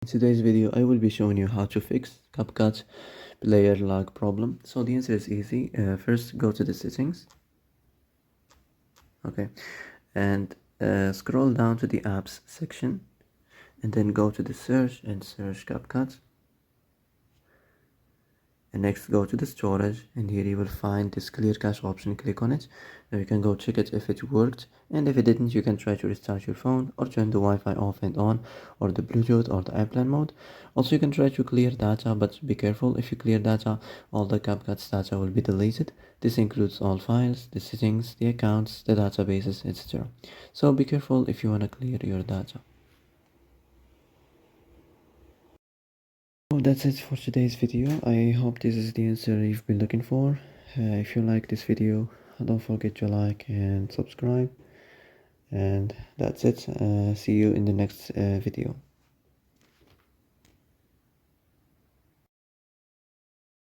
In today's video, I will be showing you how to fix Capcut player lag problem. So the answer is easy. First, go to the settings. Okay, and scroll down to the apps section, and then go to the search and search Capcut. And next go to the storage, and here you will find this clear cache option. Click on it. Now you can go check it if it worked, and if it didn't, you can try to restart your phone or turn the Wi-Fi off and on, or the Bluetooth or the airplane mode. Also, you can try to clear data, but be careful. If you clear data, all the Capcut's data will be deleted. This includes all files, the settings, the accounts, the databases, etc. So be careful if you want to clear your data. So that's it for today's video. I hope this is the answer you've been looking for. If you like this video, don't forget to like and subscribe. And that's it. See you in the next video.